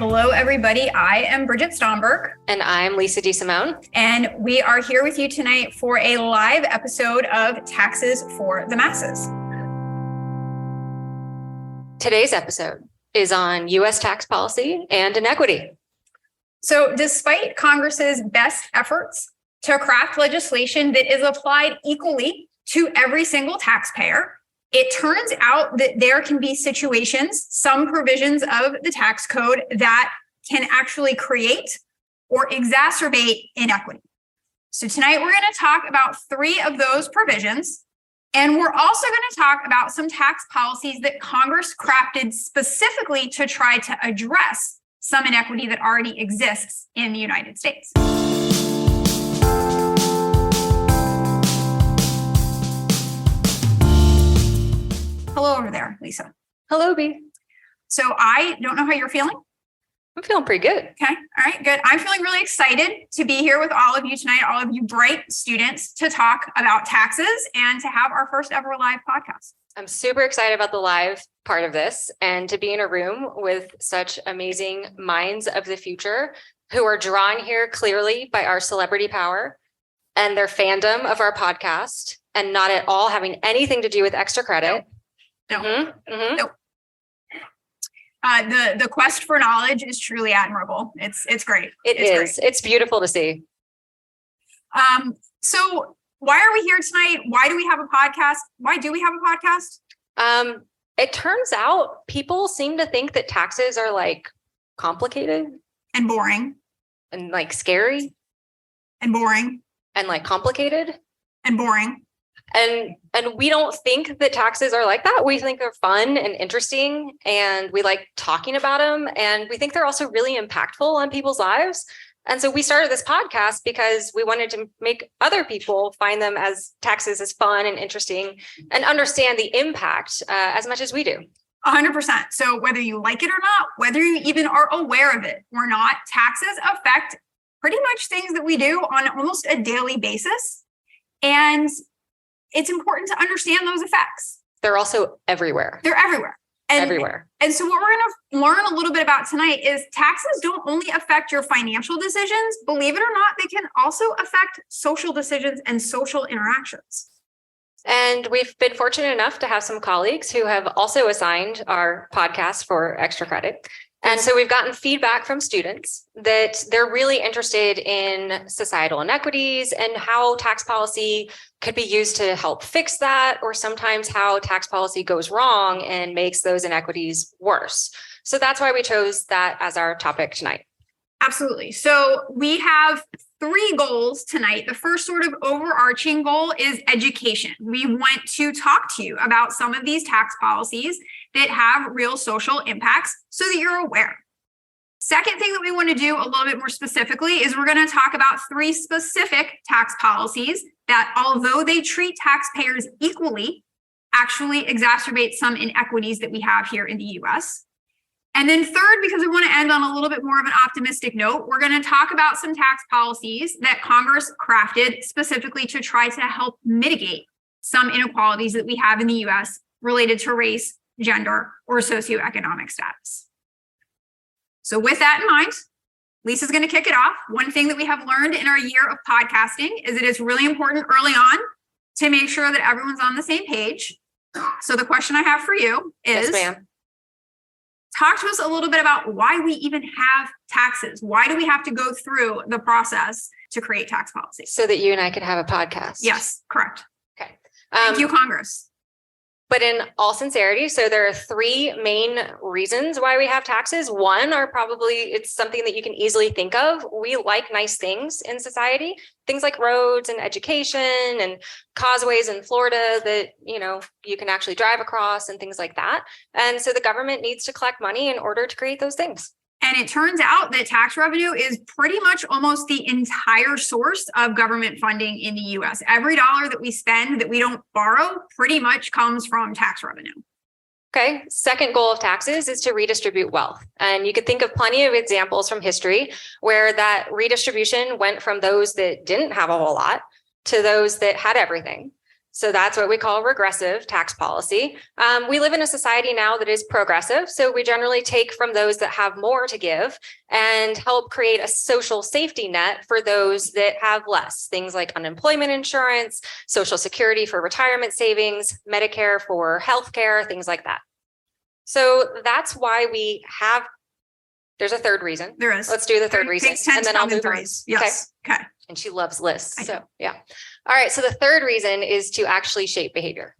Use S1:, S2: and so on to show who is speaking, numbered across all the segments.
S1: Hello, everybody. I am Bridget Stomberg.
S2: And I'm Lisa DeSimone.
S1: And we are here with you tonight for a live episode of Taxes for the Masses.
S2: Today's episode is on U.S. tax policy and inequity.
S1: So despite Congress's best efforts to craft legislation that is applied equally to every single taxpayer, it turns out that there can be situations, some provisions of the tax code that can actually create or exacerbate inequity. So tonight we're going to talk about 3 of those provisions, and we're also going to talk about some tax policies that Congress crafted specifically to try to address some inequity that already exists in the United States. Hello over there, Lisa.
S2: Hello, B.
S1: So I don't know how you're feeling.
S2: I'm feeling pretty good.
S1: Okay. All right, good. I'm feeling really excited to be here with all of you tonight, all of you bright students, to talk about taxes and to have our first ever live podcast.
S2: I'm super excited about the live part of this and to be in a room with such amazing minds of the future who are drawn here clearly by our celebrity power and their fandom of our podcast and not at all having anything to do with extra credit.
S1: No. Nope. The quest for knowledge is truly admirable. It's great.
S2: It's great. It's beautiful to see.
S1: So why are we here tonight? Why do we have a podcast? Why do we have a podcast?
S2: It turns out people seem to think that taxes are like complicated
S1: and boring
S2: and like scary
S1: and boring
S2: and like complicated
S1: and boring.
S2: And we don't think that taxes are like that. We think they're fun and interesting, and we like talking about them. And we think they're also really impactful on people's lives. And so we started this podcast because we wanted to make other people find them as taxes as fun and interesting and understand the impact as much as we do.
S1: 100%. So whether you like it or not, whether you even are aware of it or not, taxes affect pretty much things that we do on almost a daily basis. And it's important to understand those effects.
S2: They're also everywhere.
S1: They're everywhere.
S2: Everywhere.
S1: And so what we're going to learn a little bit about tonight is taxes don't only affect your financial decisions. Believe it or not, they can also affect social decisions and social interactions.
S2: And we've been fortunate enough to have some colleagues who have also assigned our podcast for extra credit. And so we've gotten feedback from students that they're really interested in societal inequities and how tax policy could be used to help fix that, or sometimes how tax policy goes wrong and makes those inequities worse. So that's why we chose that as our topic tonight.
S1: Absolutely. So we have 3 goals tonight. The first sort of overarching goal is education. We want to talk to you about some of these tax policies that have real social impacts so that you're aware. Second thing that we want to do a little bit more specifically is we're going to talk about 3 specific tax policies that, although they treat taxpayers equally, actually exacerbate some inequities that we have here in the US. And then third, because we want to end on a little bit more of an optimistic note, we're going to talk about some tax policies that Congress crafted specifically to try to help mitigate some inequalities that we have in the US related to race, gender, or socioeconomic status. So with that in mind, Lisa's going to kick it off. One thing that we have learned in our year of podcasting is that it's really important early on to make sure that everyone's on the same page. So the question I have for you is,
S2: yes, ma'am.
S1: Talk to us a little bit about why we even have taxes. Why do we have to go through the process to create tax policy?
S2: So that you and I could have a podcast.
S1: Yes, correct.
S2: Okay.
S1: Thank you, Congress.
S2: But in all sincerity, so there are 3 main reasons why we have taxes. One are probably, it's something that you can easily think of. We like nice things in society, things like roads and education and causeways in Florida that, you can actually drive across and things like that. And so the government needs to collect money in order to create those things.
S1: And it turns out that tax revenue is pretty much almost the entire source of government funding in the US. Every dollar that we spend that we don't borrow pretty much comes from tax revenue.
S2: Okay. Second goal of taxes is to redistribute wealth. And you could think of plenty of examples from history where that redistribution went from those that didn't have a whole lot to those that had everything. So that's what we call regressive tax policy. We live in a society now that is progressive. So we generally take from those that have more to give and help create a social safety net for those that have less. Things like unemployment insurance, Social Security for retirement savings, Medicare for healthcare, things like that. So that's why there's a third reason.
S1: There is.
S2: Let's do the third reason. And then I'll move on.
S1: Yes. Okay.
S2: And she loves lists. So yeah. All right. So the third reason is to actually shape behavior.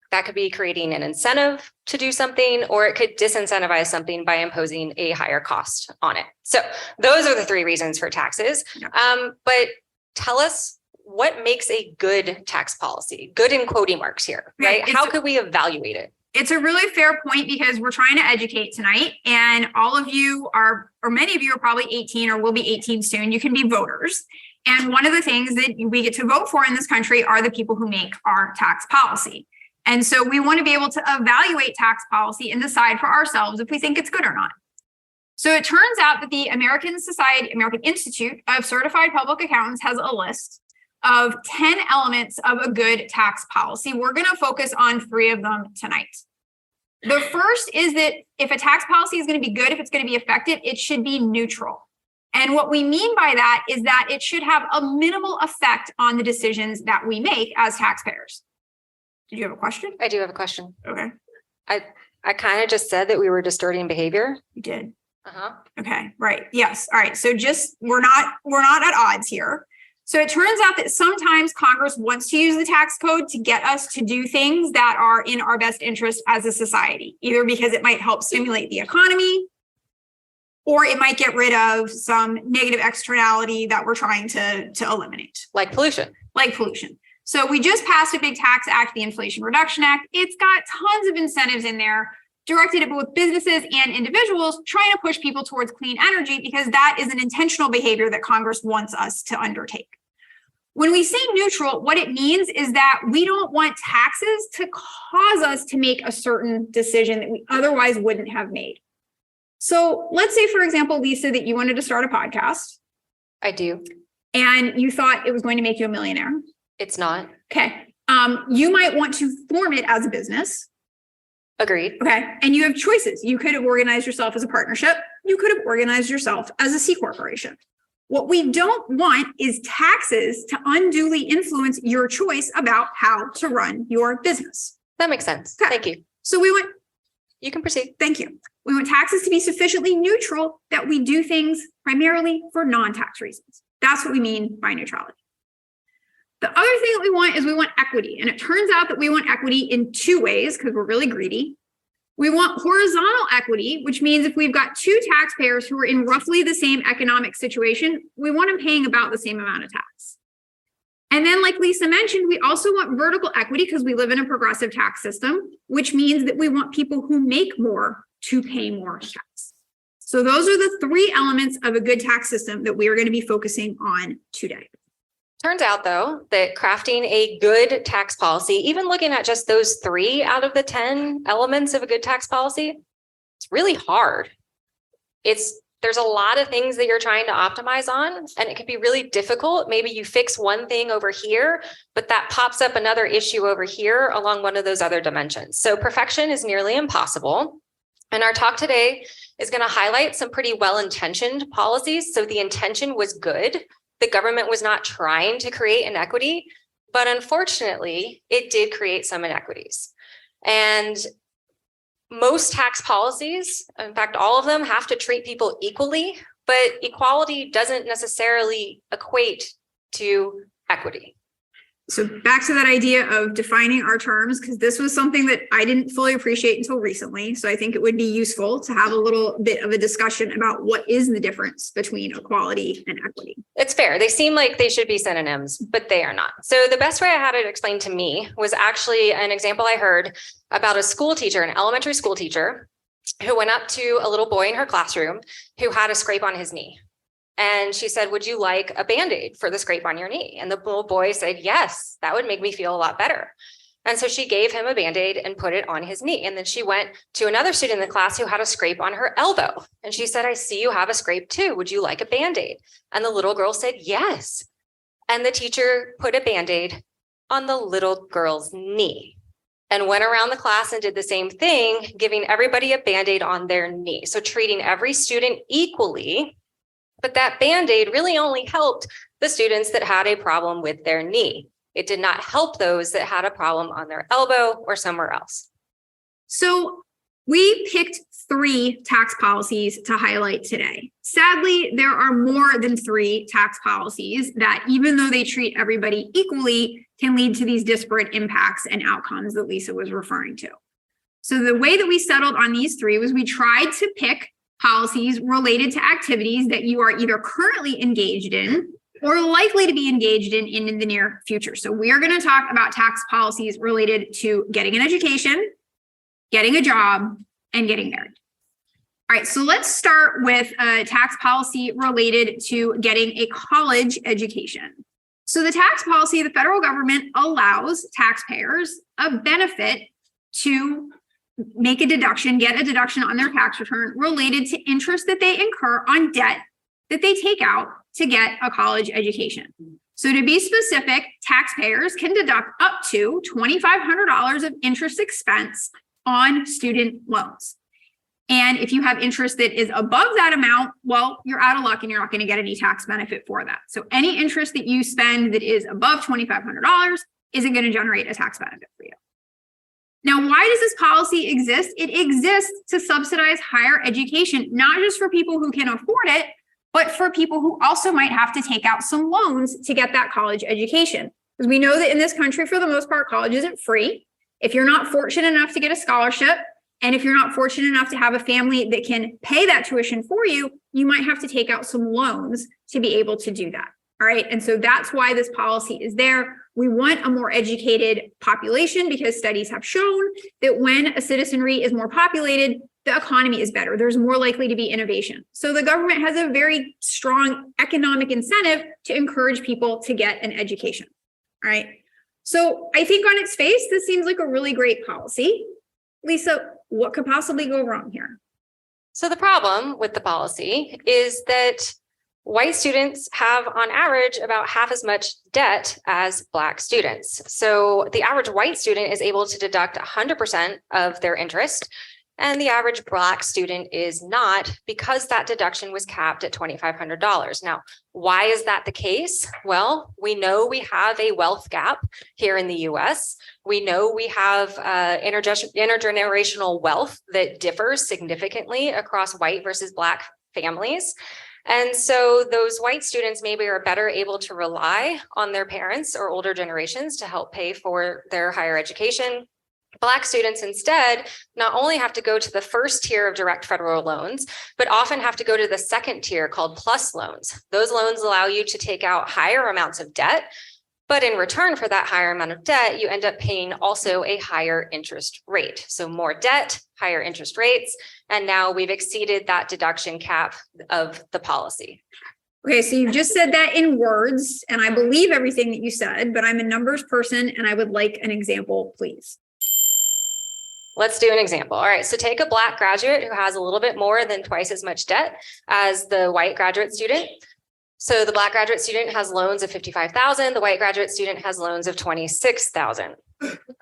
S2: That could be creating an incentive to do something, or it could disincentivize something by imposing a higher cost on it. So those are the three reasons for taxes. But tell us what makes a good tax policy, good in quoting marks here, right? How could we evaluate it?
S1: It's a really fair point because we're trying to educate tonight, and all of you are, or many of you are probably 18 or will be 18 soon. You can be voters. And one of the things that we get to vote for in this country are the people who make our tax policy. And so we want to be able to evaluate tax policy and decide for ourselves if we think it's good or not. So it turns out that the American Institute of Certified Public Accountants has a list of 10 elements of a good tax policy. We're going to focus on 3 of them tonight. The first is that if a tax policy is going to be good, if it's going to be effective, it should be neutral. And what we mean by that is that it should have a minimal effect on the decisions that we make as taxpayers. Did you have a question?
S2: I do have a question.
S1: Okay.
S2: I kind of just said that we were distorting behavior.
S1: You did.
S2: Uh-huh.
S1: Okay. Right. Yes. All right. So we're not at odds here. So it turns out that sometimes Congress wants to use the tax code to get us to do things that are in our best interest as a society, either because it might help stimulate the economy, or it might get rid of some negative externality that we're trying to eliminate.
S2: Like pollution.
S1: So we just passed a big tax act, the Inflation Reduction Act. It's got tons of incentives in there directed at both businesses and individuals, trying to push people towards clean energy because that is an intentional behavior that Congress wants us to undertake. When we say neutral, what it means is that we don't want taxes to cause us to make a certain decision that we otherwise wouldn't have made. So let's say, for example, Lisa, that you wanted to start a podcast.
S2: I do.
S1: And you thought it was going to make you a millionaire.
S2: It's not.
S1: Okay. You might want to form it as a business.
S2: Agreed.
S1: Okay. And you have choices. You could have organized yourself as a partnership. You could have organized yourself as a C corporation. What we don't want is taxes to unduly influence your choice about how to run your business.
S2: That makes sense.
S1: Okay.
S2: Thank you.
S1: So
S2: you can proceed.
S1: Thank you. We want taxes to be sufficiently neutral that we do things primarily for non-tax reasons. That's what we mean by neutrality. The other thing that we want is we want equity. And it turns out that we want equity in 2 ways because we're really greedy. We want horizontal equity, which means if we've got 2 taxpayers who are in roughly the same economic situation, we want them paying about the same amount of tax. And then, like Lisa mentioned, we also want vertical equity because we live in a progressive tax system, which means that we want people who make more to pay more tax. So those are the 3 elements of a good tax system that we are going to be focusing on today.
S2: Turns out, though, that crafting a good tax policy, even looking at just those 3 out of the 10 elements of a good tax policy, it's really hard. There's a lot of things that you're trying to optimize on, and it can be really difficult. Maybe you fix one thing over here, but that pops up another issue over here along one of those other dimensions. So perfection is nearly impossible. And our talk today is going to highlight some pretty well-intentioned policies. So the intention was good. The government was not trying to create inequity, but unfortunately, it did create some inequities. And most tax policies, in fact, all of them have to treat people equally, but equality doesn't necessarily equate to equity.
S1: So back to that idea of defining our terms, because this was something that I didn't fully appreciate until recently. So I think it would be useful to have a little bit of a discussion about what is the difference between equality and equity.
S2: It's fair. They seem like they should be synonyms, but they are not. So the best way I had it explained to me was actually an example I heard about a school teacher, an elementary school teacher, who went up to a little boy in her classroom who had a scrape on his knee. And she said, "Would you like a Band-Aid for the scrape on your knee?" And the little boy said, "Yes, that would make me feel a lot better." And so she gave him a Band-Aid and put it on his knee. And then she went to another student in the class who had a scrape on her elbow. And she said, "I see you have a scrape too. Would you like a Band-Aid?" And the little girl said, "Yes." And the teacher put a Band-Aid on the little girl's knee and went around the class and did the same thing, giving everybody a Band-Aid on their knee. So treating every student equally, but that Band-Aid really only helped the students that had a problem with their knee. It did not help those that had a problem on their elbow or somewhere else.
S1: So we picked 3 tax policies to highlight today. Sadly, there are more than 3 tax policies that, even though they treat everybody equally, can lead to these disparate impacts and outcomes that Lisa was referring to. So the way that we settled on these 3 was we tried to pick policies related to activities that you are either currently engaged in or likely to be engaged in the near future. So we are going to talk about tax policies related to getting an education, getting a job, and getting married. All right, so let's start with a tax policy related to getting a college education. So the tax policy, the federal government allows taxpayers a benefit to make a deduction, get a deduction on their tax return related to interest that they incur on debt that they take out to get a college education. So to be specific, taxpayers can deduct up to $2,500 of interest expense on student loans. And if you have interest that is above that amount, well, you're out of luck and you're not going to get any tax benefit for that. So any interest that you spend that is above $2,500 isn't going to generate a tax benefit for you. Now, why does this policy exist? It exists to subsidize higher education, not just for people who can afford it, but for people who also might have to take out some loans to get that college education. Because we know that in this country, for the most part, college isn't free. If you're not fortunate enough to get a scholarship, and if you're not fortunate enough to have a family that can pay that tuition for you, you might have to take out some loans to be able to do that. All right. And so that's why this policy is there. We want a more educated population because studies have shown that when a citizenry is more populated, the economy is better. There's more likely to be innovation. So the government has a very strong economic incentive to encourage people to get an education. All right. So I think on its face, this seems like a really great policy. Lisa, what could possibly go wrong here?
S2: So the problem with the policy is that white students have on average about half as much debt as Black students. So the average white student is able to deduct 100% of their interest, and the average Black student is not, because that deduction was capped at $2,500. Now, why is that the case? Well, we know we have a wealth gap here in the US. We know we have intergenerational wealth that differs significantly across white versus Black families. And so those white students maybe are better able to rely on their parents or older generations to help pay for their higher education. Black students instead not only have to go to the first tier of direct federal loans, but often have to go to the second tier called PLUS loans. Those loans allow you to take out higher amounts of debt, but in return for that higher amount of debt, you end up paying also a higher interest rate. So more debt, higher interest rates, and now we've exceeded that deduction cap of the policy.
S1: Okay, so you just said that in words, and I believe everything that you said, but I'm a numbers person and I would like an example, please.
S2: Let's do an example. All right, so take a Black graduate who has a little bit more than twice as much debt as the white graduate student. So the Black graduate student has loans of $55,000. The white graduate student has loans of $26,000.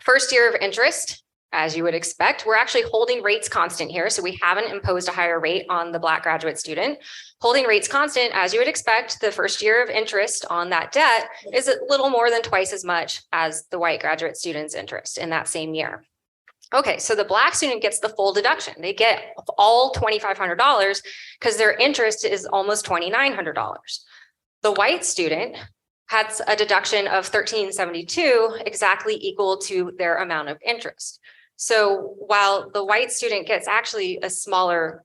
S2: First year of interest, as you would expect, we're actually holding rates constant here. So we haven't imposed a higher rate on the Black graduate student. Holding rates constant, as you would expect, the first year of interest on that debt is a little more than twice as much as the white graduate student's interest in that same year. Okay, so the Black student gets the full deduction. They get all $2,500 because their interest is almost $2,900. The white student has a deduction of $1,372, exactly equal to their amount of interest. So while the white student gets actually a smaller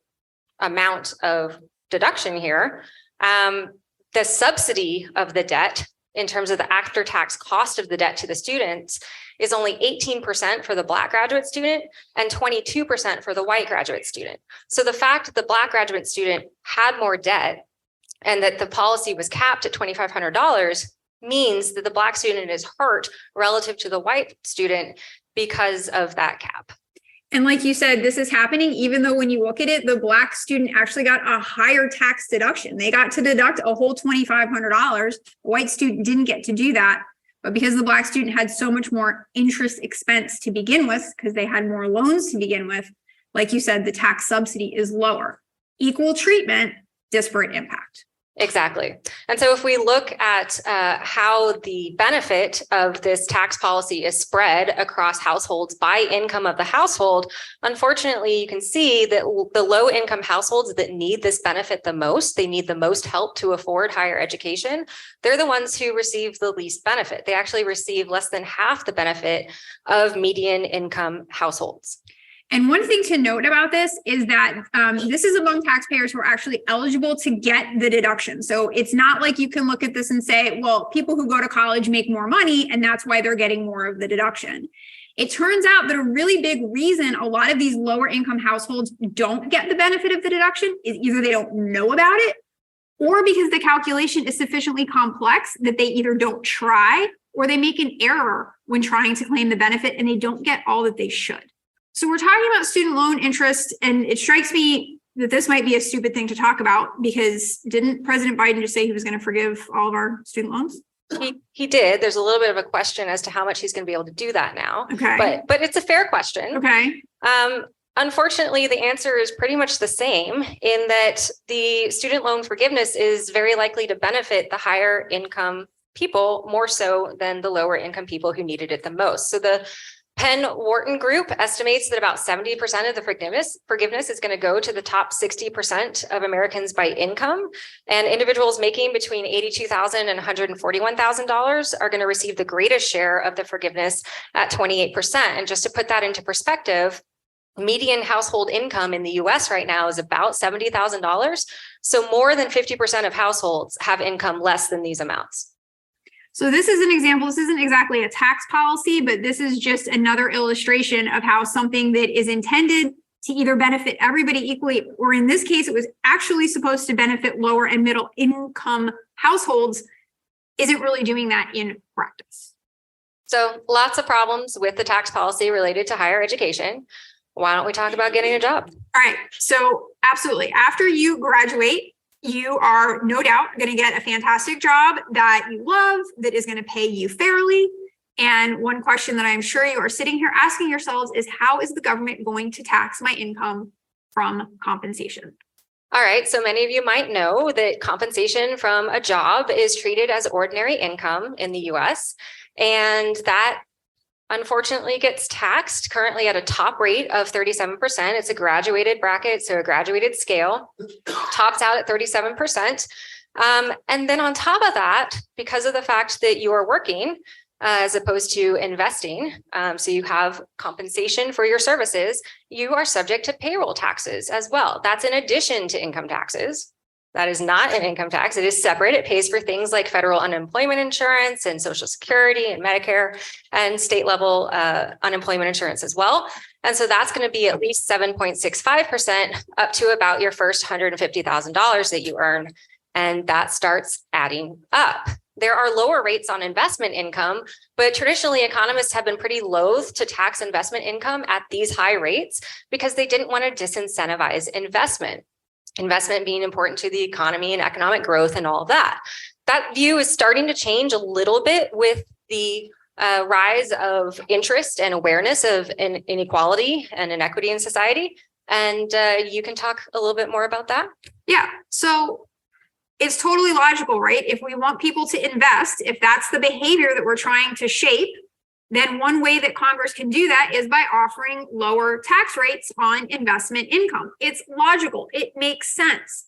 S2: amount of deduction here, the subsidy of the debt in terms of the after-tax cost of the debt to the students is only 18% for the Black graduate student and 22% for the white graduate student. So the fact that the Black graduate student had more debt and that the policy was capped at $2,500 means that the Black student is hurt relative to the white student because of that cap.
S1: And like you said, this is happening even though when you look at it, the Black student actually got a higher tax deduction. They got to deduct a whole $2,500. The white student didn't get to do that. But because the Black student had so much more interest expense to begin with, because they had more loans to begin with, like you said, the tax subsidy is lower. Equal treatment, disparate impact.
S2: Exactly. And so if we look at how the benefit of this tax policy is spread across households by income of the household, unfortunately, you can see that the low income households that need this benefit the most, they need the most help to afford higher education, they're the ones who receive the least benefit. They actually receive less than half the benefit of median income households.
S1: And one thing to note about this is that this is among taxpayers who are actually eligible to get the deduction. So it's not like you can look at this and say, well, people who go to college make more money and that's why they're getting more of the deduction. It turns out that a really big reason a lot of these lower income households don't get the benefit of the deduction is either they don't know about it or because the calculation is sufficiently complex that they either don't try or they make an error when trying to claim the benefit and they don't get all that they should. So we're talking about student loan interest, and it strikes me that this might be a stupid thing to talk about because didn't President Biden just say he was going to forgive all of our student loans?
S2: He did. There's a little bit of a question as to how much he's going to be able to do that now.
S1: Okay.
S2: But it's a fair question.
S1: Okay.
S2: Unfortunately, the answer is pretty much the same in that the student loan forgiveness is very likely to benefit the higher income people more so than the lower income people who needed it the most. So the Penn-Wharton group estimates that about 70% of the forgiveness is going to go to the top 60% of Americans by income, and individuals making between $82,000 and $141,000 are going to receive the greatest share of the forgiveness at 28%. And just to put that into perspective, median household income in the US right now is about $70,000. So more than 50% of households have income less than these amounts.
S1: So this is an example. This isn't exactly a tax policy, but this is just another illustration of how something that is intended to either benefit everybody equally, or in this case, it was actually supposed to benefit lower and middle income households, isn't really doing that in practice.
S2: So lots of problems with the tax policy related to higher education. Why don't we talk about getting a job?
S1: All right. So absolutely. After you graduate, you are no doubt going to get a fantastic job that you love, that is going to pay you fairly. And one question that I'm sure you are sitting here asking yourselves is, how is the government going to tax my income from compensation?
S2: All right, so many of you might know that compensation from a job is treated as ordinary income in the US, and that unfortunately gets taxed currently at a top rate of 37%. It's a graduated bracket, so a graduated scale, tops out at 37%. And then on top of that, because of the fact that you are working as opposed to investing, so you have compensation for your services, you are subject to payroll taxes as well. That's in addition to income taxes. That is not an income tax. It is separate. It pays for things like federal unemployment insurance and Social Security and Medicare and state level unemployment insurance as well. And so that's going to be at least 7.65% up to about your first $150,000 that you earn. And that starts adding up. There are lower rates on investment income, but traditionally economists have been pretty loath to tax investment income at these high rates because they didn't want to disincentivize investment. Investment being important to the economy and economic growth and all of that. That view is starting to change a little bit with the rise of interest and awareness of inequality and inequity in society. And you can talk a little bit more about that.
S1: Yeah, so it's totally logical, right? If we want people to invest, if that's the behavior that we're trying to shape, then one way that Congress can do that is by offering lower tax rates on investment income. It's logical. It makes sense.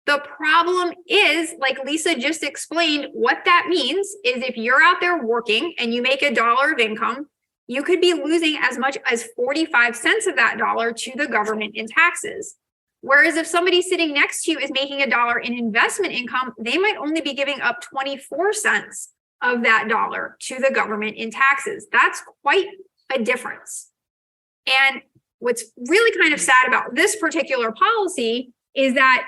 S1: The problem is, like Lisa just explained, what that means is if you're out there working and you make $1 of income, you could be losing as much as 45 cents of that dollar to the government in taxes. Whereas if somebody sitting next to you is making $1 in investment income, they might only be giving up 24 cents of that dollar to the government in taxes. That's quite a difference. And what's really kind of sad about this particular policy is that,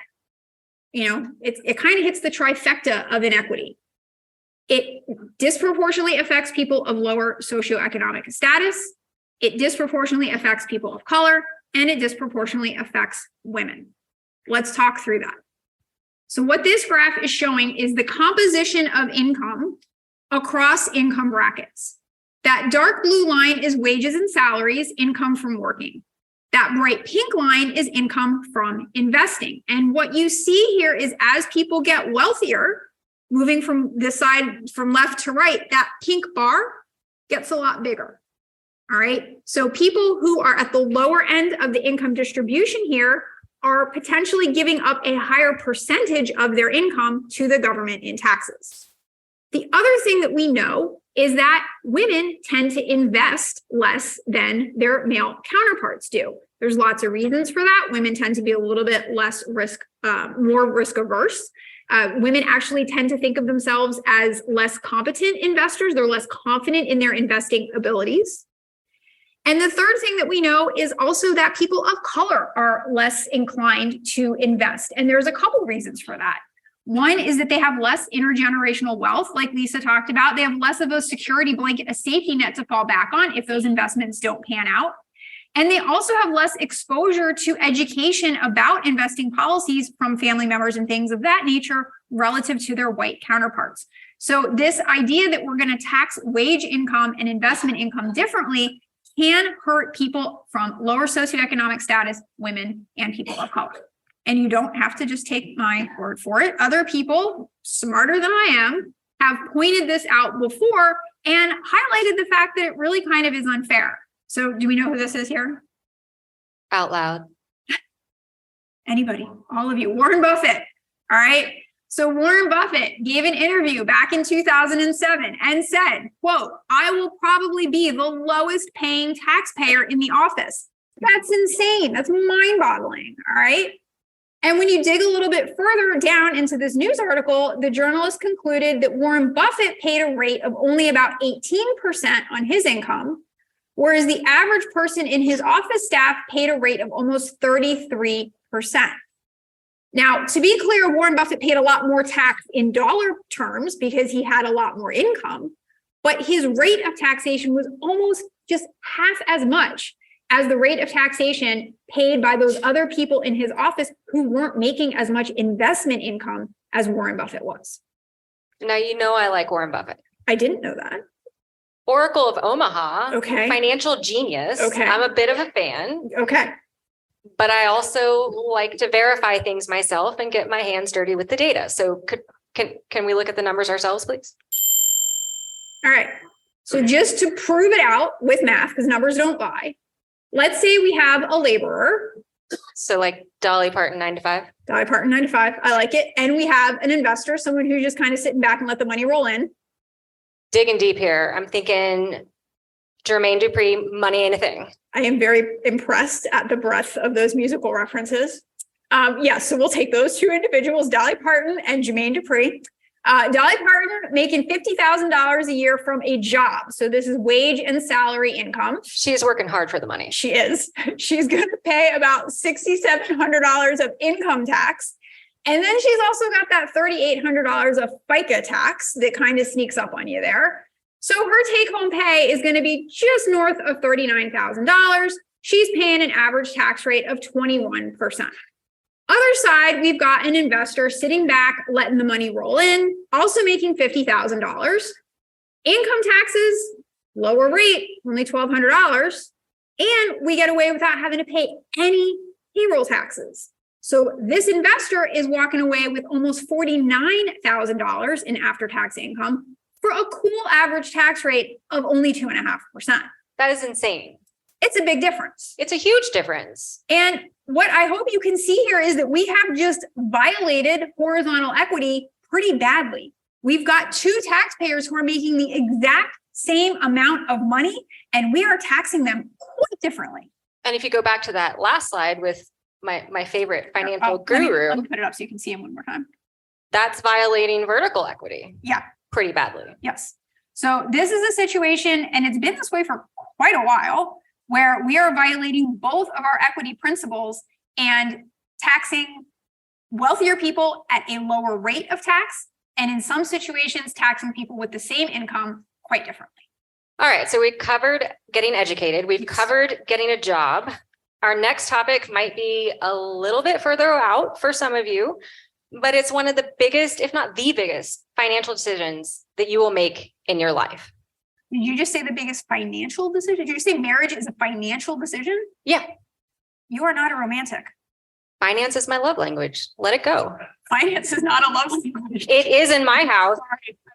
S1: you know, it kind of hits the trifecta of inequity. It disproportionately affects people of lower socioeconomic status. It disproportionately affects people of color, and it disproportionately affects women. Let's talk through that. So what this graph is showing is the composition of income across income brackets. That dark blue line is wages and salaries, income from working. That bright pink line is income from investing. And what you see here is as people get wealthier, moving from this side, from left to right, that pink bar gets a lot bigger. All right. So people who are at the lower end of the income distribution here are potentially giving up a higher percentage of their income to the government in taxes. The other thing that we know is that women tend to invest less than their male counterparts do. There's lots of reasons for that. Women tend to be a little bit less more risk averse. Women actually tend to think of themselves as less competent investors. They're less confident in their investing abilities. And the third thing that we know is also that people of color are less inclined to invest. And there's a couple reasons for that. One is that they have less intergenerational wealth, like Lisa talked about. They have less of a security blanket, a safety net to fall back on if those investments don't pan out. And they also have less exposure to education about investing policies from family members and things of that nature relative to their white counterparts. So this idea that we're going to tax wage income and investment income differently can hurt people from lower socioeconomic status, women, and people of color. And you don't have to just take my word for it. Other people, smarter than I am, have pointed this out before and highlighted the fact that it really kind of is unfair. So do we know who this is here?
S2: Out loud.
S1: Anybody, all of you, Warren Buffett. All right. So Warren Buffett gave an interview back in 2007 and said, quote, "I will probably be the lowest paying taxpayer in the office." That's insane. That's mind-boggling. All right. And when you dig a little bit further down into this news article, the journalist concluded that Warren Buffett paid a rate of only about 18% on his income, whereas the average person in his office staff paid a rate of almost 33%. Now, to be clear, Warren Buffett paid a lot more tax in dollar terms because he had a lot more income, but his rate of taxation was almost just half as much as the rate of taxation paid by those other people in his office who weren't making as much investment income as Warren Buffett was.
S2: Now, you know, I like Warren Buffett.
S1: I didn't know that.
S2: Oracle of Omaha.
S1: Okay.
S2: Financial genius.
S1: Okay.
S2: I'm a bit of a fan.
S1: Okay.
S2: But I also like to verify things myself and get my hands dirty with the data. So can we look at the numbers ourselves, please?
S1: All right. So just to prove it out with math, because numbers don't lie, let's say we have a laborer.
S2: So like Dolly Parton, 9 to 5.
S1: Dolly Parton, 9 to 5. I like it. And we have an investor, someone who's just kind of sitting back and let the money roll in.
S2: Digging deep here. I'm thinking Jermaine Dupri, Money Ain't a Thing.
S1: I am very impressed at the breadth of those musical references. So we'll take those two individuals, Dolly Parton and Jermaine Dupri. Dolly Parton making $50,000 a year from a job. So this is wage and salary income.
S2: She's working hard for the money.
S1: She is. She's going to pay about $6,700 of income tax. And then she's also got that $3,800 of FICA tax that kind of sneaks up on you there. So her take-home pay is going to be just north of $39,000. She's paying an average tax rate of 21%. Other side, we've got an investor sitting back, letting the money roll in, also making $50,000. Income taxes, lower rate, only $1,200. And we get away without having to pay any payroll taxes. So this investor is walking away with almost $49,000 in after-tax income for a cool average tax rate of only 2.5%.
S2: That is insane.
S1: It's a big difference.
S2: It's a huge difference.
S1: And what I hope you can see here is that we have just violated horizontal equity pretty badly. We've got two taxpayers who are making the exact same amount of money, and we are taxing them quite differently.
S2: And if you go back to that last slide with my favorite financial guru.
S1: Let me put it up so you can see him one more time.
S2: That's violating vertical equity.
S1: Yeah.
S2: Pretty badly.
S1: Yes. So this is a situation, and it's been this way for quite a while, where we are violating both of our equity principles and taxing wealthier people at a lower rate of tax, and in some situations, taxing people with the same income quite differently.
S2: All right. So we covered getting educated. We've covered getting a job. Our next topic might be a little bit further out for some of you, but it's one of the biggest, if not the biggest, financial decisions that you will make in your life.
S1: Did you just say the biggest financial decision? Did you just say marriage is a financial decision?
S2: Yeah.
S1: You are not a romantic.
S2: Finance is my love language. Let it go.
S1: Finance is not a love language.
S2: It is in my house.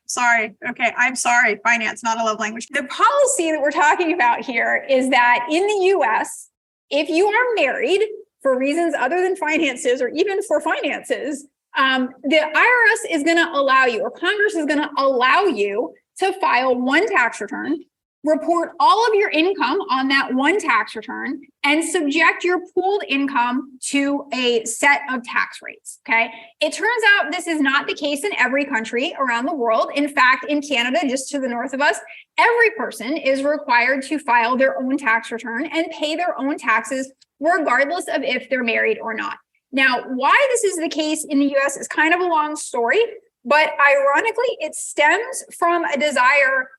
S1: Sorry. Okay. I'm sorry. Finance, not a love language. The policy that we're talking about here is that in the US, if you are married for reasons other than finances or even for finances, the IRS is going to allow you, or Congress is going to allow you to file one tax return, report all of your income on that one tax return, and subject your pooled income to a set of tax rates. Okay. It turns out this is not the case in every country around the world. In fact, in Canada, just to the north of us, every person is required to file their own tax return and pay their own taxes, regardless of if they're married or not. Now, why this is the case in the US is kind of a long story, but ironically, it stems from a desire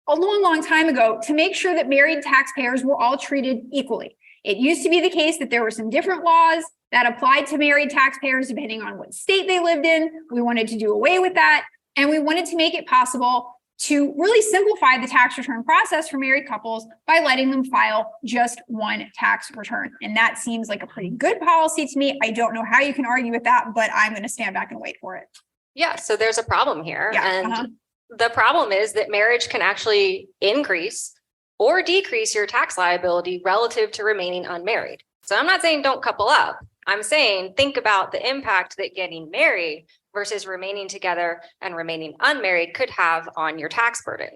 S1: a long time ago to make sure that married taxpayers were all treated equally. It used to be the case that there were some different laws that applied to married taxpayers depending on what state they lived in. We wanted to do away with that, and we wanted to make it possible to really simplify the tax return process for married couples by letting them file just one tax return. And that seems like a pretty good policy to me. I don't know how you can argue with that, but I'm going to stand back and wait for it.
S2: Yeah, so there's a problem here.
S1: Yeah,
S2: and the problem is that marriage can actually increase or decrease your tax liability relative to remaining unmarried. So I'm not saying don't couple up. I'm saying think about the impact that getting married versus remaining together and remaining unmarried could have on your tax burden.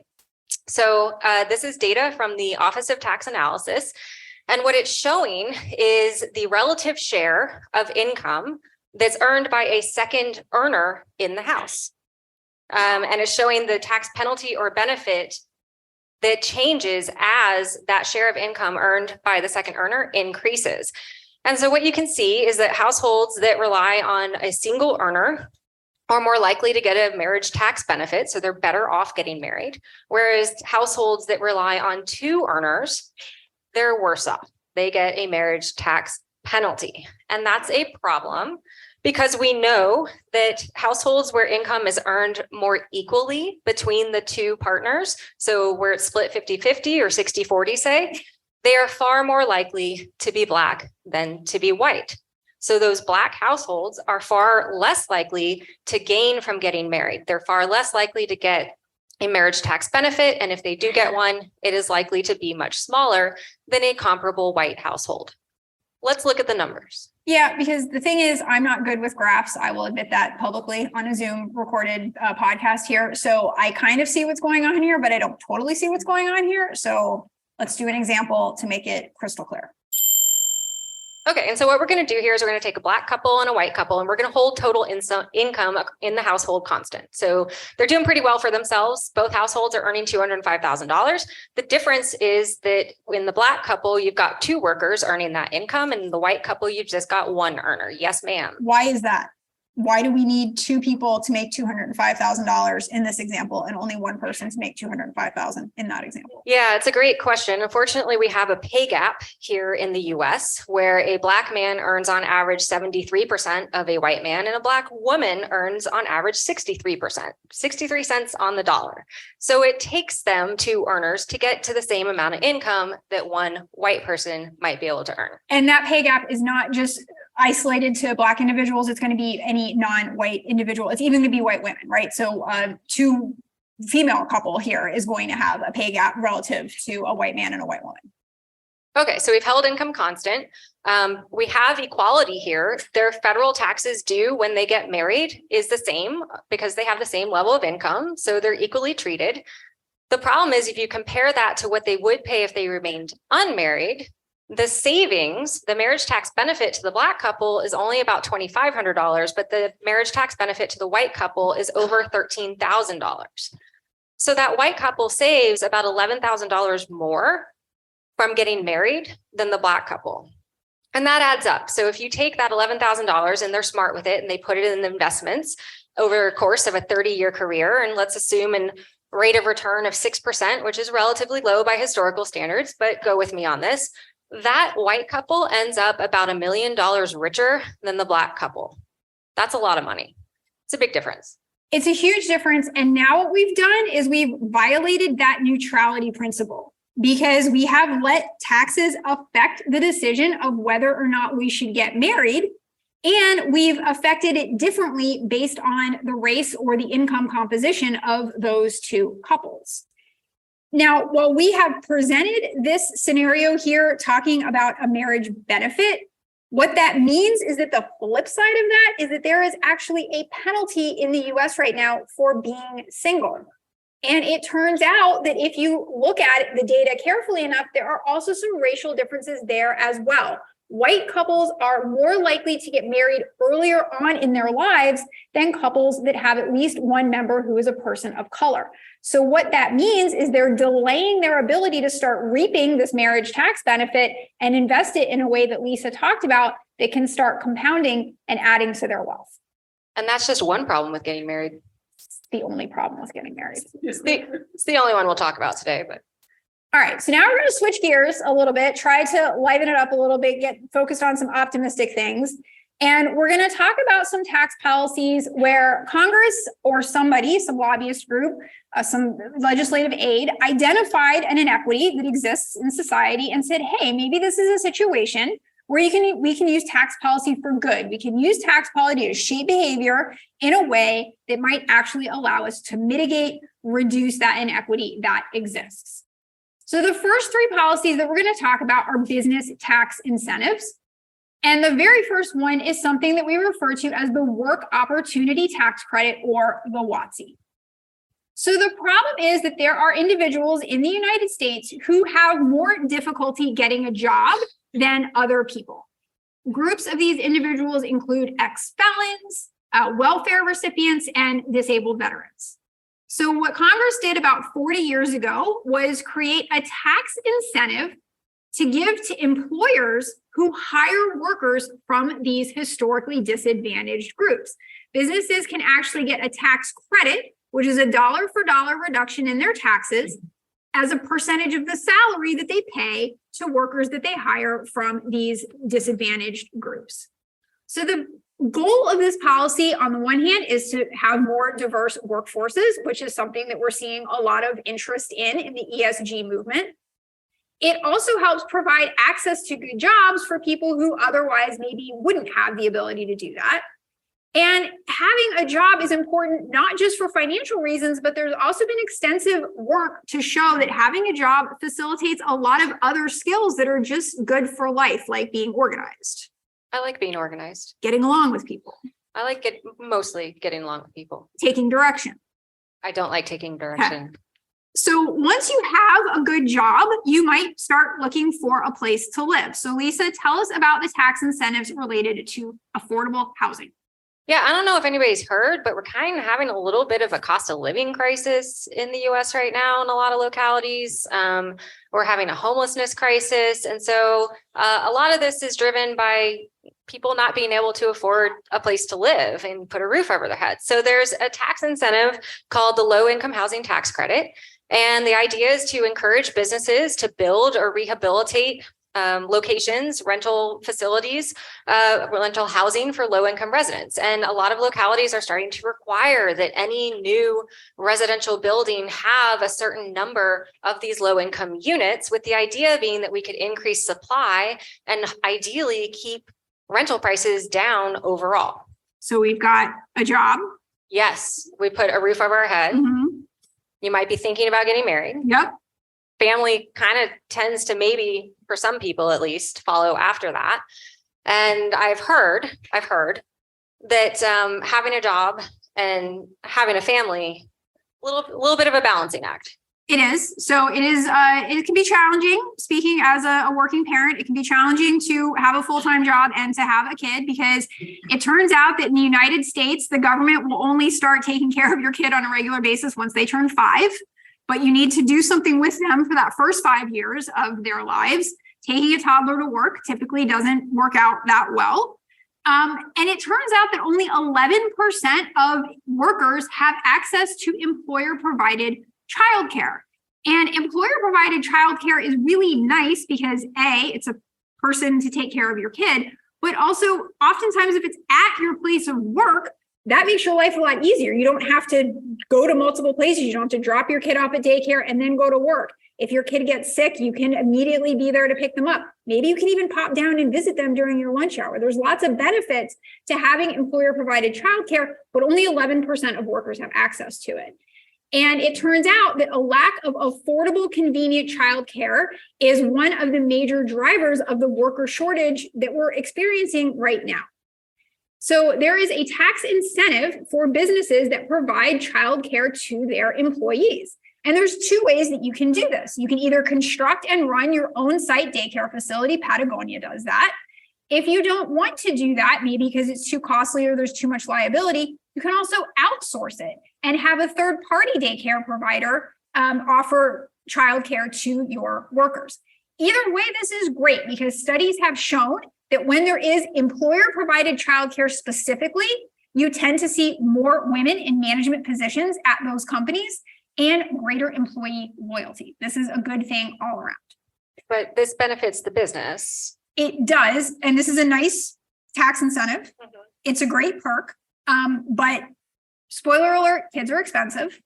S2: So this is data from the Office of Tax Analysis. And what it's showing is the relative share of income that's earned by a second earner in the house. And it's showing the tax penalty or benefit that changes as that share of income earned by the second earner increases. And so what you can see is that households that rely on a single earner are more likely to get a marriage tax benefit, so they're better off getting married. Whereas households that rely on two earners, they're worse off. They get a marriage tax penalty. And that's a problem because we know that households where income is earned more equally between the two partners, so where it's split 50-50 or 60-40, say, they are far more likely to be Black than to be white. So those Black households are far less likely to gain from getting married. They're far less likely to get a marriage tax benefit. And if they do get one, it is likely to be much smaller than a comparable white household. Let's look at the numbers.
S1: Yeah, because the thing is, I'm not good with graphs. I will admit that publicly on a Zoom recorded podcast here. So I kind of see what's going on here, but I don't totally see what's going on here. So let's do an example to make it crystal clear.
S2: Okay, and so what we're going to do here is we're going to take a Black couple and a white couple, and we're going to hold total income in the household constant. So they're doing pretty well for themselves. Both households are earning $205,000. The difference is that in the Black couple, you've got two workers earning that income, and in the white couple, you've just got one earner. Yes, ma'am.
S1: Why is that? Why do we need two people to make $205,000 in this example and only one person to make $205,000 in that example?
S2: Yeah, it's a great question. Unfortunately, we have a pay gap here in the US where a Black man earns on average 73% of a white man, and a Black woman earns on average 63%, 63 cents on the dollar. So it takes them, two earners, to get to the same amount of income that one white person might be able to earn.
S1: And that pay gap is not just isolated to Black individuals. It's going to be any non-white individual. It's even going to be white women, right? So two female couple here is going to have a pay gap relative to a white man and a white woman.
S2: Okay, so we've held income constant. We have equality here. Their federal taxes due when they get married is the same because they have the same level of income. So they're equally treated. The problem is if you compare that to what they would pay if they remained unmarried, the savings, the marriage tax benefit to the Black couple is only about $2,500, but the marriage tax benefit to the white couple is over $13,000. So that white couple saves about $11,000 more from getting married than the Black couple. And that adds up. So if you take that $11,000 and they're smart with it and they put it in investments over the course of a 30-year career, and let's assume an rate of return of 6%, which is relatively low by historical standards, but go with me on this. That white couple ends up about $1 million richer than the Black couple. That's a lot of money. It's a big difference.
S1: It's a huge difference. And now what we've done is we've violated that neutrality principle because we have let taxes affect the decision of whether or not we should get married. And we've affected it differently based on the race or the income composition of those two couples. Now, while we have presented this scenario here talking about a marriage benefit, what that means is that the flip side of that is that there is actually a penalty in the US right now for being single. And it turns out that if you look at the data carefully enough, there are also some racial differences there as well. White couples are more likely to get married earlier on in their lives than couples that have at least one member who is a person of color. So what that means is they're delaying their ability to start reaping this marriage tax benefit and invest it in a way that Lisa talked about that can start compounding and adding to their wealth.
S2: And that's just one problem with getting married.
S1: It's the only problem with getting married.
S2: It's the only one we'll talk about today, but.
S1: All right, so now we're going to switch gears a little bit, try to liven it up a little bit, get focused on some optimistic things. And we're going to talk about some tax policies where Congress or somebody, some lobbyist group, some legislative aid identified an inequity that exists in society and said, hey, maybe this is a situation where we can use tax policy for good. We can use tax policy to shape behavior in a way that might actually allow us to mitigate, reduce that inequity that exists. So the first three policies that we're going to talk about are business tax incentives. And the very first one is something that we refer to as the Work Opportunity Tax Credit, or the WOTC. So the problem is that there are individuals in the United States who have more difficulty getting a job than other people. Groups of these individuals include ex-felons, welfare recipients, and disabled veterans. So what Congress did about 40 years ago was create a tax incentive to give to employers who hire workers from these historically disadvantaged groups. Businesses can actually get a tax credit, which is a dollar for dollar reduction in their taxes as a percentage of the salary that they pay to workers that they hire from these disadvantaged groups. So the goal of this policy, on the one hand, is to have more diverse workforces, which is something that we're seeing a lot of interest in the ESG movement. It also helps provide access to good jobs for people who otherwise maybe wouldn't have the ability to do that. And having a job is important, not just for financial reasons, but there's also been extensive work to show that having a job facilitates a lot of other skills that are just good for life, like being organized.
S2: I like being organized.
S1: Getting along with people.
S2: I like mostly getting along with people.
S1: Taking direction.
S2: I don't like taking direction.
S1: Okay. So once you have a good job, you might start looking for a place to live. So Lisa, tell us about the tax incentives related to affordable housing.
S2: Yeah, I don't know if anybody's heard, but we're kind of having a little bit of a cost of living crisis in the US right now in a lot of localities. We're having a homelessness crisis. And so a lot of this is driven by people not being able to afford a place to live and put a roof over their heads. So there's a tax incentive called the Low Income Housing Tax Credit. And the idea is to encourage businesses to build or rehabilitate locations, rental facilities, rental housing for low-income residents. And a lot of localities are starting to require that any new residential building have a certain number of these low-income units, with the idea being that we could increase supply and ideally keep rental prices down overall.
S1: So we've got a job.
S2: Yes, we put a roof over our head.
S1: Mm-hmm.
S2: You might be thinking about getting married.
S1: Yep.
S2: Family kind of tends to, maybe for some people at least, follow after that. And I've heard that having a job and having a family, little bit of a balancing act.
S1: It is. So it is. It can be challenging. Speaking as a working parent, it can be challenging to have a full-time job and to have a kid, because it turns out that in the United States, the government will only start taking care of your kid on a regular basis once they turn 5. But you need to do something with them for that first 5 years of their lives. Taking a toddler to work typically doesn't work out that well. And it turns out that only 11% of workers have access to employer-provided childcare. And employer-provided childcare is really nice because A, it's a person to take care of your kid, but also oftentimes if it's at your place of work, that makes your life a lot easier. You don't have to go to multiple places. You don't have to drop your kid off at daycare and then go to work. If your kid gets sick, you can immediately be there to pick them up. Maybe you can even pop down and visit them during your lunch hour. There's lots of benefits to having employer-provided childcare, but only 11% of workers have access to it. And it turns out that a lack of affordable, convenient childcare is one of the major drivers of the worker shortage that we're experiencing right now. So there is a tax incentive for businesses that provide childcare to their employees. And there's two ways that you can do this. You can either construct and run your own site daycare facility. Patagonia does that. If you don't want to do that, maybe because it's too costly or there's too much liability, you can also outsource it and have a third-party daycare provider offer childcare to your workers. Either way, this is great because studies have shown that when there is employer-provided childcare specifically, you tend to see more women in management positions at those companies and greater employee loyalty. This is a good thing all around.
S2: But this benefits the business.
S1: It does, and this is a nice tax incentive. Mm-hmm. It's a great perk, but spoiler alert, kids are expensive.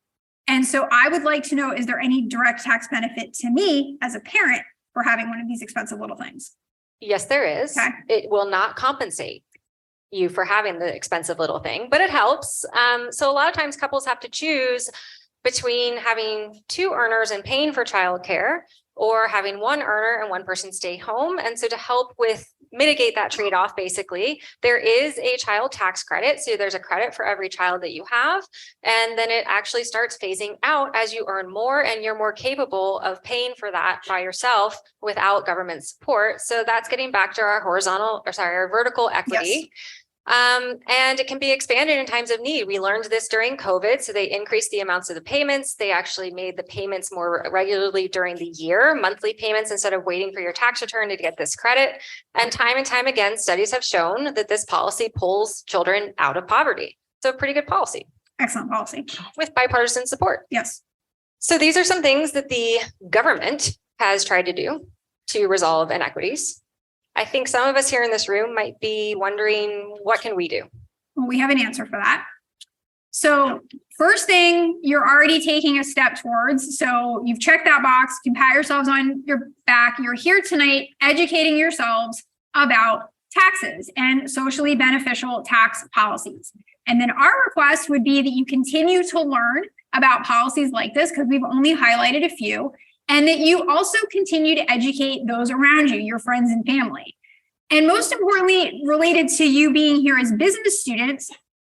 S1: And so I would like to know, is there any direct tax benefit to me as a parent for having one of these expensive little things?
S2: Yes, there is.
S1: Okay.
S2: It will not compensate you for having the expensive little thing, but it helps. So a lot of times couples have to choose between having two earners and paying for childcare or having one earner and one person stay home. And so to help with mitigate that trade-off, basically, there is a child tax credit. So there's a credit for every child that you have. And then it actually starts phasing out as you earn more and you're more capable of paying for that by yourself without government support. So that's getting back to our our vertical equity. Yes. And it can be expanded in times of need. We learned this during COVID. So they increased the amounts of the payments. They actually made the payments more regularly during the year, monthly payments, instead of waiting for your tax return to get this credit. And time again, studies have shown that this policy pulls children out of poverty. So pretty good policy.
S1: Excellent policy.
S2: With bipartisan support.
S1: Yes.
S2: So these are some things that the government has tried to do to resolve inequities. I think some of us here in this room might be wondering, what can we do?
S1: Well, we have an answer for that. So first thing, you're already taking a step towards. So you've checked that box, you can pat yourselves on your back. You're here tonight educating yourselves about taxes and socially beneficial tax policies. And then our request would be that you continue to learn about policies like this, because we've only highlighted a few, and that you also continue to educate those around you, your friends and family. And most importantly, related to you being here as business students,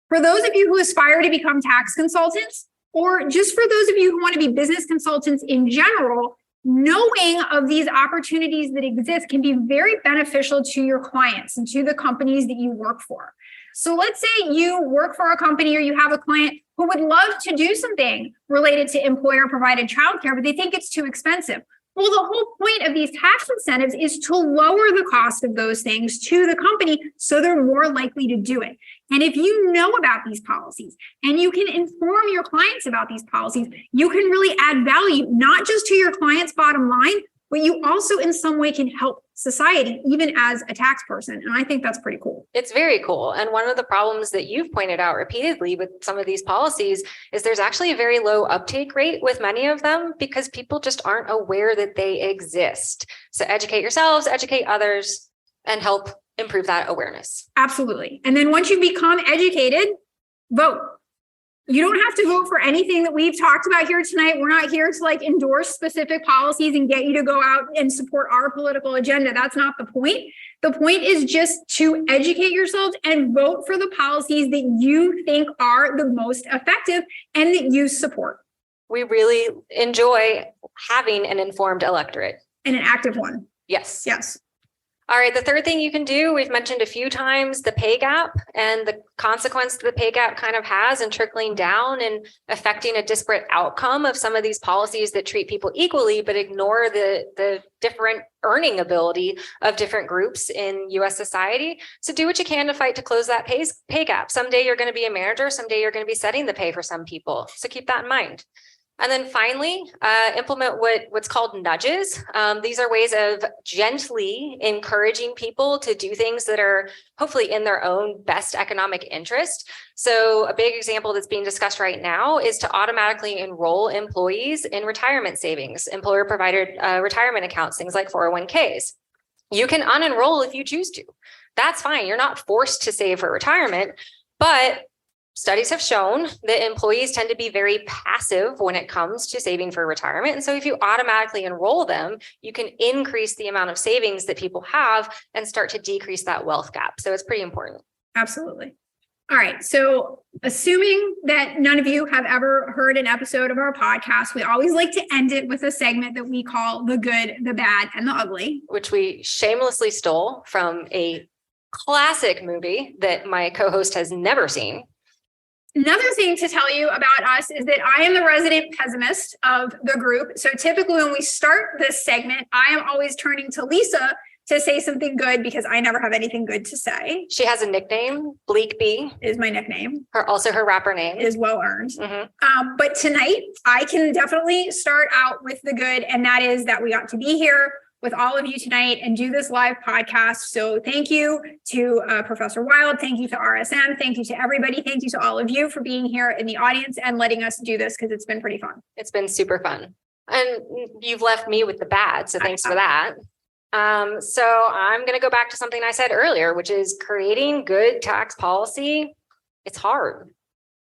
S1: for those of you who aspire to become tax consultants, or just for those of you who want to be business consultants in general, knowing of these opportunities that exist can be very beneficial to your clients and to the companies that you work for. So let's say you work for a company or you have a client who would love to do something related to employer-provided childcare, but they think it's too expensive. Well, the whole point of these tax incentives is to lower the cost of those things to the company so they're more likely to do it. And if you know about these policies and you can inform your clients about these policies, you can really add value, not just to your client's bottom line, but you also in some way can help society, even as a tax person. And I think that's pretty cool.
S2: It's very cool. And one of the problems that you've pointed out repeatedly with some of these policies is there's actually a very low uptake rate with many of them because people just aren't aware that they exist. So educate yourselves, educate others, and help improve that awareness.
S1: Absolutely. And then once you become educated, vote. You don't have to vote for anything that we've talked about here tonight. We're not here to endorse specific policies and get you to go out and support our political agenda. That's not the point. The point is just to educate yourselves and vote for the policies that you think are the most effective and that you support.
S2: We really enjoy having an informed electorate.
S1: And an active one.
S2: Yes.
S1: Yes.
S2: All right, the third thing you can do, we've mentioned a few times, the pay gap and the consequence the pay gap kind of has in trickling down and affecting a disparate outcome of some of these policies that treat people equally, but ignore the different earning ability of different groups in US society. So do what you can to fight to close that pay gap. Someday you're going to be a manager, someday you're going to be setting the pay for some people. So keep that in mind. And then finally, implement what's called nudges. These are ways of gently encouraging people to do things that are hopefully in their own best economic interest. So a big example that's being discussed right now is to automatically enroll employees in retirement savings, employer provided retirement accounts, things like 401ks. You can unenroll if you choose to. That's fine. You're not forced to save for retirement, but studies have shown that employees tend to be very passive when it comes to saving for retirement. And so if you automatically enroll them, you can increase the amount of savings that people have and start to decrease that wealth gap. So it's pretty important.
S1: Absolutely. All right. So assuming that none of you have ever heard an episode of our podcast, we always like to end it with a segment that we call the good, the bad, and the ugly,
S2: which we shamelessly stole from a classic movie that my co-host has never seen.
S1: Another thing to tell you about us is that I am the resident pessimist of the group. So typically when we start this segment, I am always turning to Lisa to say something good because I never have anything good to say.
S2: She has a nickname, Bleak Bee.
S1: Is my nickname.
S2: Also her rapper name.
S1: Is well earned. But tonight I can definitely start out with the good, and that is that we got to be here with all of you tonight and do this live podcast. So thank you to Professor Wild. Thank you to RSM. Thank you to everybody. Thank you to all of you for being here in the audience and letting us do this because it's been pretty fun.
S2: It's been super fun. And you've left me with the bad. So thanks for that. So I'm going to go back to something I said earlier, which is creating good tax policy. It's hard.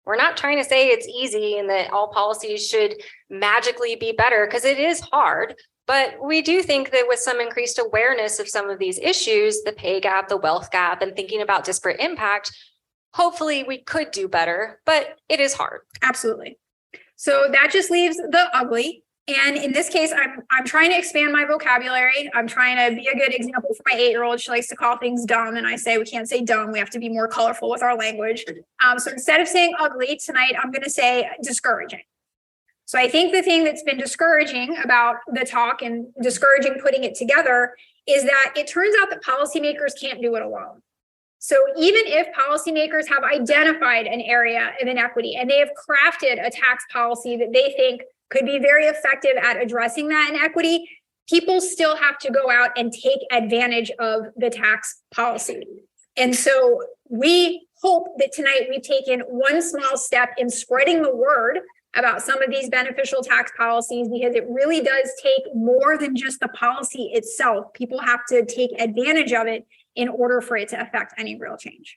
S2: We're not trying to say it's easy and that all policies should magically be better because it is hard. But we do think that with some increased awareness of some of these issues, the pay gap, the wealth gap, and thinking about disparate impact, hopefully we could do better, but it is hard.
S1: Absolutely. So that just leaves the ugly. And in this case, I'm trying to expand my vocabulary. I'm trying to be a good example for my 8-year-old. She likes to call things dumb. And I say, we can't say dumb. We have to be more colorful with our language. So instead of saying ugly tonight, I'm going to say discouraging. So I think the thing that's been discouraging about the talk and discouraging putting it together is that it turns out that policymakers can't do it alone. So even if policymakers have identified an area of inequity and they have crafted a tax policy that they think could be very effective at addressing that inequity, people still have to go out and take advantage of the tax policy. And so we hope that tonight we've taken one small step in spreading the word about some of these beneficial tax policies, because it really does take more than just the policy itself. People have to take advantage of it in order for it to affect any real change.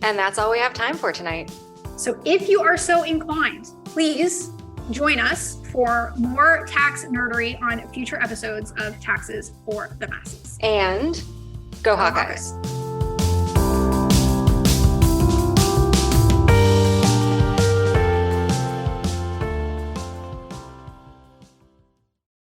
S2: And that's all we have time for tonight.
S1: So if you are so inclined, please join us for more tax nerdery on future episodes of Taxes for the Masses.
S2: And go Hawkeyes.